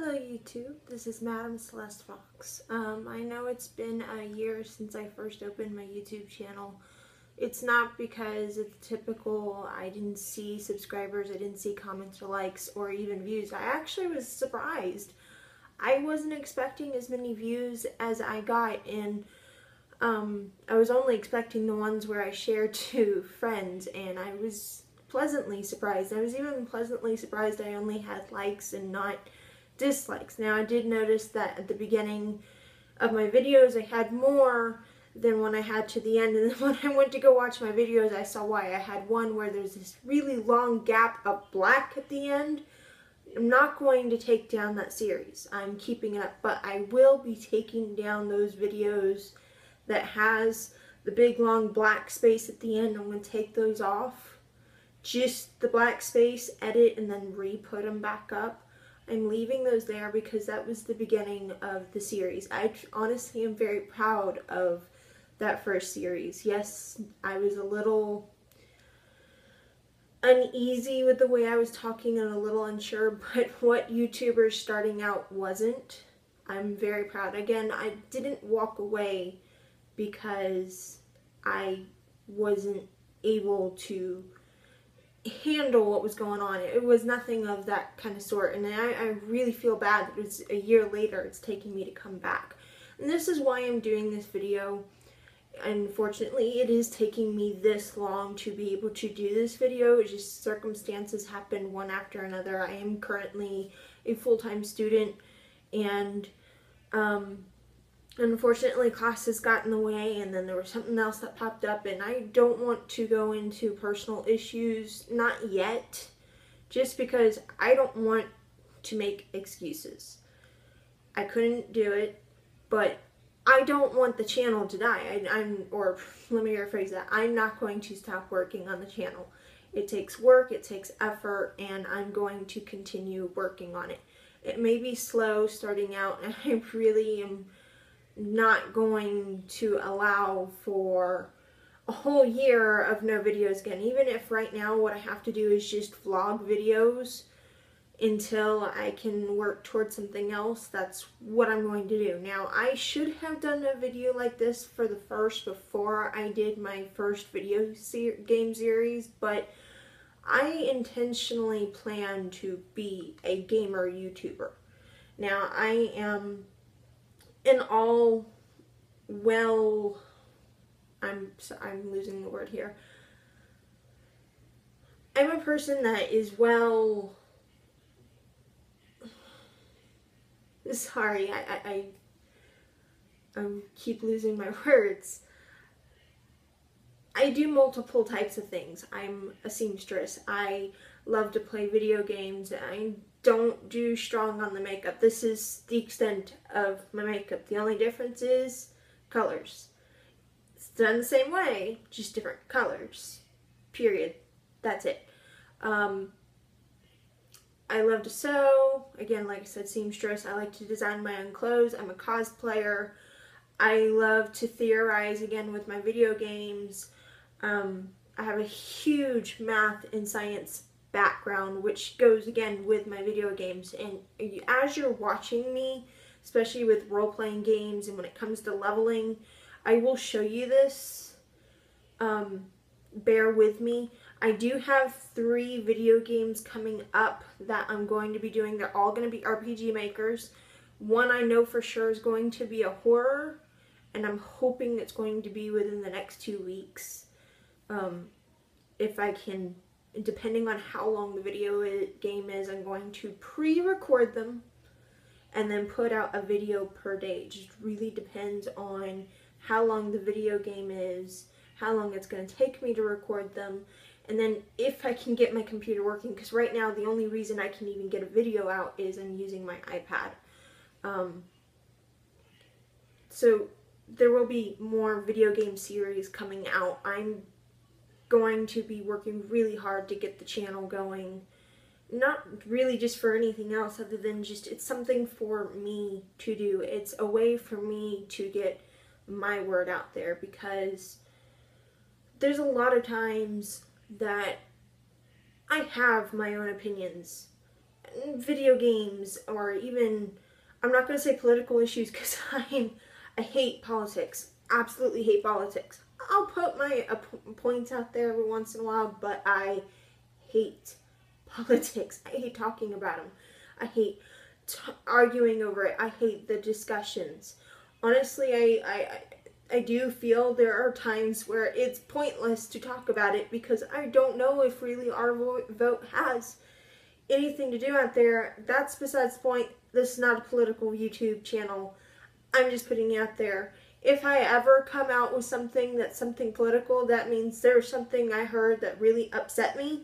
Hello YouTube, this is Madam Celeste Fox. I know it's been a year since I first opened my YouTube channel. It's not because it's typical, I didn't see subscribers, I didn't see comments or likes or even views. I actually was surprised. I wasn't expecting as many views as I got, and I was only expecting the ones where I shared to friends, and I was pleasantly surprised. I was even pleasantly surprised I only had likes and not dislikes. Now, I did notice that at the beginning of my videos I had more than when I had to the end, and then when I went to go watch my videos I saw why. I had one where there's this really long gap of black at the end. I'm not going to take down that series. I'm keeping it up, but I will be taking down those videos that has the big long black space at the end. I'm going to take those off. Just the black space, edit, and then re-put them back up. I'm leaving those there because that was the beginning of the series. I honestly am very proud of that first series. Yes, I was a little uneasy with the way I was talking and a little unsure, but what YouTubers starting out wasn't. I'm very proud. Again, I didn't walk away because I wasn't able to handle what was going on. It was nothing of that kind of sort, and I really feel bad that it's a year later it's taking me to come back. And this is why I'm doing this video. Unfortunately, it is taking me this long to be able to do this video. It's just circumstances happen one after another. I am currently a full-time student, and unfortunately classes got in the way, and then there was something else that popped up, and I don't want to go into personal issues, not yet, just because I don't want to make excuses. I couldn't do it, but I don't want the channel to die. Or let me rephrase that, I'm not going to stop working on the channel. It takes work, it takes effort, and I'm going to continue working on it. It may be slow starting out, and I really am not going to allow for a whole year of no videos again. Even if right now what I have to do is just vlog videos until I can work towards something else, that's what I'm going to do. Now, I should have done a video like this for the first before I did my first video game series, but I intentionally plan to be a gamer YouTuber. Now, I am I'm losing the word here. I'm a person that is sorry, I keep losing my words. I do multiple types of things. I'm a seamstress. I love to play video games. I don't do strong on the makeup. This is the extent of my makeup. The only difference is colors. It's done the same way, just different colors. Period. That's it. I love to sew. Again, like I said, seamstress. I like to design my own clothes. I'm a cosplayer. I love to theorize, again, with my video games. I have a huge math and science background, which goes again with my video games, and as you're watching me, especially with role-playing games and when it comes to leveling, I will show you this. Bear with me. I do have 3 video games coming up that I'm going to be doing. They're all going to be RPG makers. One I know for sure is going to be a horror, and I'm hoping it's going to be within the next 2 weeks. If I can, depending on how long the video game is, I'm going to pre-record them and then put out a video per day. It just really depends on how long the video game is, how long it's going to take me to record them, and then if I can get my computer working, because right now the only reason I can even get a video out is I'm using my iPad. So there will be more video game series coming out. I'm going to be working really hard to get the channel going. Not really just for anything else other than just, it's something for me to do. It's a way for me to get my word out there, because there's a lot of times that I have my own opinions video games, or even, I'm not going to say political issues because I hate politics. Absolutely hate politics. I'll put my points out there every once in a while, but I hate politics. I hate talking about them. I hate arguing over it. I hate the discussions. Honestly, I do feel there are times where it's pointless to talk about it because I don't know if really our vote has anything to do out there. That's besides the point. This is not a political YouTube channel. I'm just putting it out there. If I ever come out with something that's something political, that means there's something I heard that really upset me.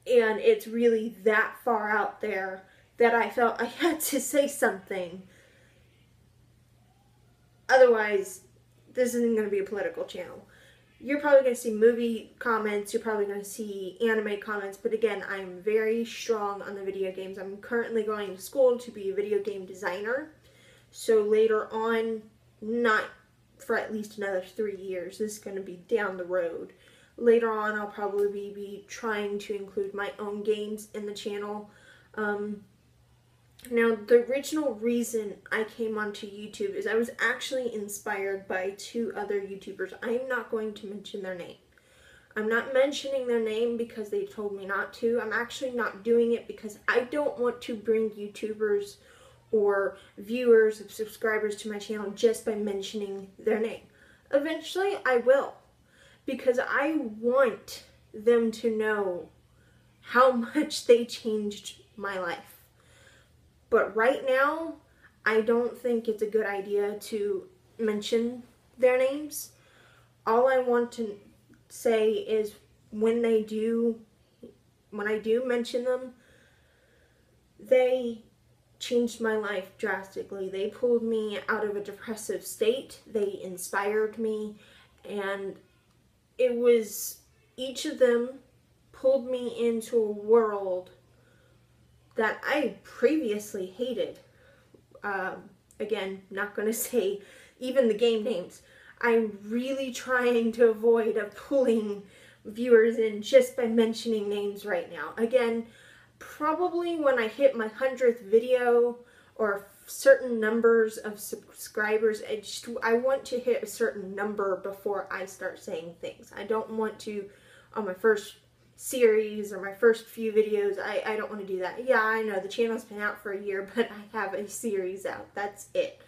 And it's really that far out there that I felt I had to say something. Otherwise, this isn't going to be a political channel. You're probably going to see movie comments, you're probably going to see anime comments, but again, I'm very strong on the video games. I'm currently going to school to be a video game designer. So later on, not for at least another 3 years, this is going to be down the road. Later on, I'll probably be trying to include my own games in the channel. Now, the original reason I came onto YouTube is I was actually inspired by 2 other YouTubers. I'm not going to mention their name. I'm not mentioning their name because they told me not to. I'm actually not doing it because I don't want to bring YouTubers or viewers or subscribers to my channel just by mentioning their name. Eventually, I will, because I want them to know how much they changed my life. But right now, I don't think it's a good idea to mention their names. All I want to say is when I do mention them, they changed my life drastically. They pulled me out of a depressive state. They inspired me, and it was, each of them pulled me into a world that I previously hated. Again, not going to say even the game names. I'm really trying to avoid pulling viewers in just by mentioning names right now. Again, probably when I hit my 100th video or certain numbers of subscribers, I want to hit a certain number before I start saying things. I don't want to, on my first series or my first few videos, I don't want to do that. Yeah, I know the channel's been out for a year, but I have a series out. That's it.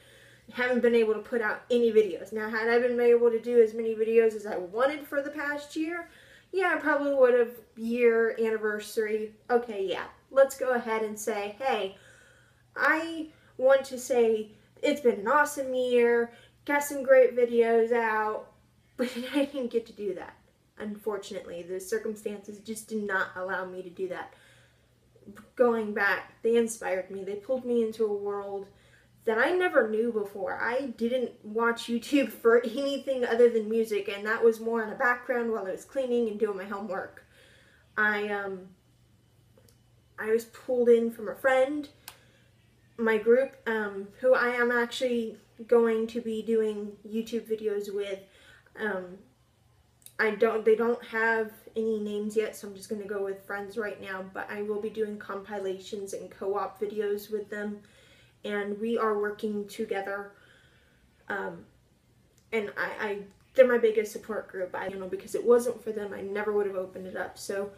I haven't been able to put out any videos. Now, had I been able to do as many videos as I wanted for the past year, yeah, I probably would have. Year anniversary. Okay, yeah. Let's go ahead and say, hey, I want to say it's been an awesome year, got some great videos out, but I didn't get to do that. Unfortunately, the circumstances just did not allow me to do that. Going back, they inspired me. They pulled me into a world that I never knew before. I didn't watch YouTube for anything other than music, and that was more in the background while I was cleaning and doing my homework. I was pulled in from a friend, my group, who I am actually going to be doing YouTube videos with. They don't have any names yet, so I'm just going to go with friends right now, but I will be doing compilations and co-op videos with them, and we are working together, and they're my biggest support group, because it wasn't for them, I never would have opened it up. So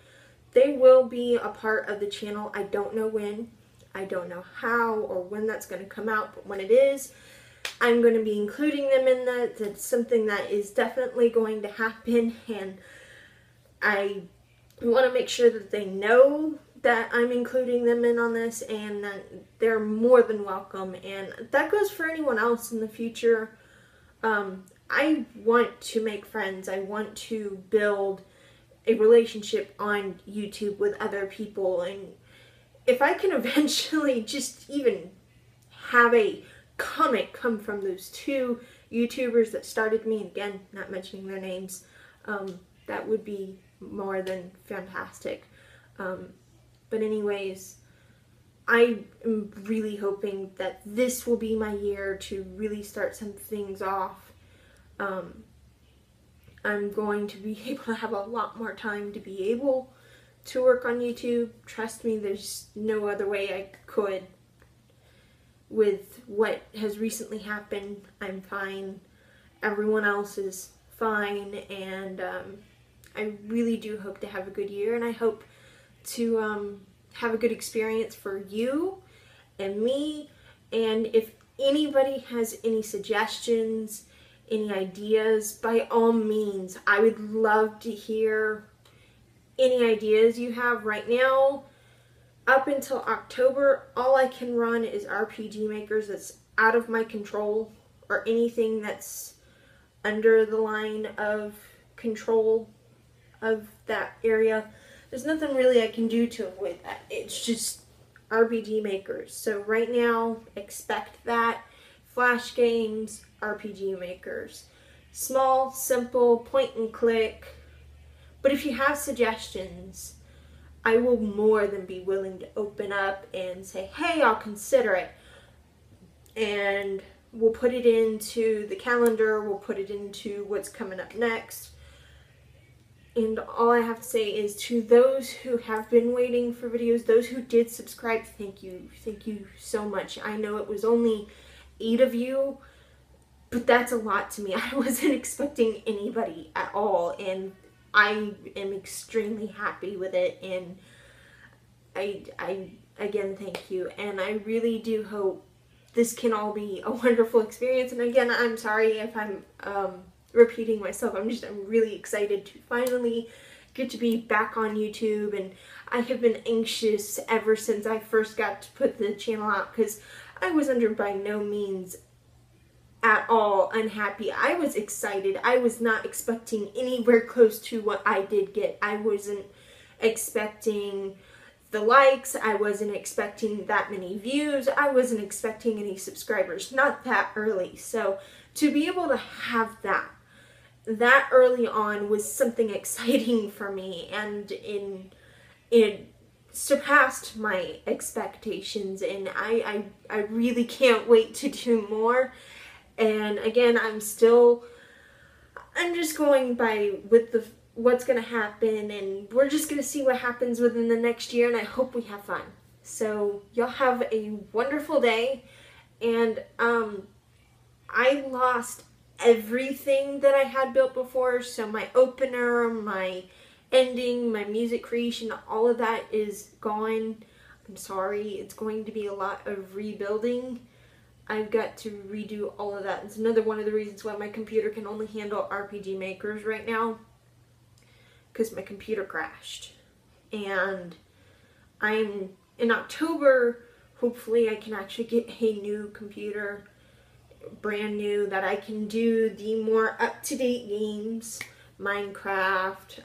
they will be a part of the channel. I don't know when, I don't know how or when that's going to come out, but when it is, I'm going to be including them in that. That's something that is definitely going to happen, and I want to make sure that they know that I'm including them in on this, and that they're more than welcome. And that goes for anyone else in the future. I want to make friends. I want to build a relationship on YouTube with other people, and if I can eventually just even have a comment come from those 2 YouTubers that started me, and again, not mentioning their names, that would be more than fantastic. But anyways, I am really hoping that this will be my year to really start some things off. I'm going to be able to have a lot more time to be able to work on YouTube. Trust me, there's no other way I could. With what has recently happened, I'm fine. Everyone else is fine, and I really do hope to have a good year, and I hope to have a good experience for you and me. And if anybody has any suggestions, any ideas, by all means, I would love to hear any ideas you have. Right now, up until October, all I can run is RPG makers that's out of my control, or anything that's under the line of control of that area. There's nothing really I can do to avoid that. It's just RPG makers. So right now, expect that. Flash games, RPG makers. Small, simple, point and click. But if you have suggestions, I will more than be willing to open up and say, hey, I'll consider it. And we'll put it into the calendar, we'll put it into what's coming up next. And all I have to say is, to those who have been waiting for videos, those who did subscribe, thank you. Thank you so much. I know it was only 8 of you, but that's a lot to me. I wasn't expecting anybody at all, and I am extremely happy with it, and I again, thank you. And I really do hope this can all be a wonderful experience. And again, I'm sorry if I'm repeating myself. I'm really excited to finally get to be back on YouTube, and I have been anxious ever since I first got to put the channel out, because I was under by no means at all unhappy. I was excited. I was not expecting anywhere close to what I did get. I wasn't expecting the likes. I wasn't expecting that many views. I wasn't expecting any subscribers. Not that early. So to be able to have that early on was something exciting for me, and it surpassed my expectations, and I really can't wait to do more. And again, I'm just going by with what's going to happen, and we're just going to see what happens within the next year, and I hope we have fun. So y'all have a wonderful day. And I lost everything that I had built before, so my opener, my ending, my music creation, all of that is gone. I'm sorry, it's going to be a lot of rebuilding. I've got to redo all of that. It's another one of the reasons why my computer can only handle RPG makers right now, because my computer crashed. And I'm in October, hopefully I can actually get a new computer, brand new, that I can do the more up-to-date games, Minecraft,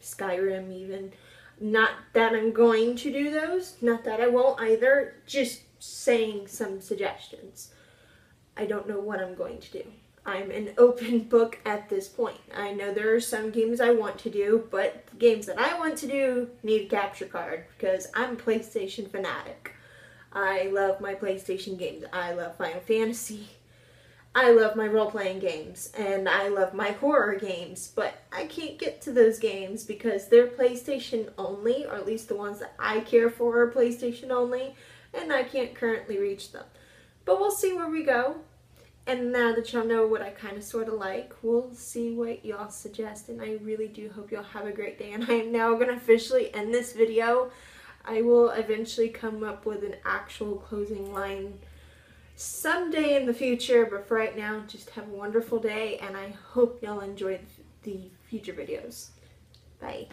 Skyrim even. Not that I'm going to do those, not that I won't either, just saying some suggestions. I don't know what I'm going to do. I'm an open book at this point. I know there are some games I want to do, but the games that I want to do need a capture card, because I'm a PlayStation fanatic. I love my PlayStation games. I love Final Fantasy. I love my role-playing games, and I love my horror games, but I can't get to those games because they're PlayStation only, or at least the ones that I care for are PlayStation only, and I can't currently reach them. But we'll see where we go. And now that y'all know what I kind of sort of like, we'll see what y'all suggest. And I really do hope y'all have a great day. And I am now going to officially end this video. I will eventually come up with an actual closing line someday in the future. But for right now, just have a wonderful day. And I hope y'all enjoy the future videos. Bye.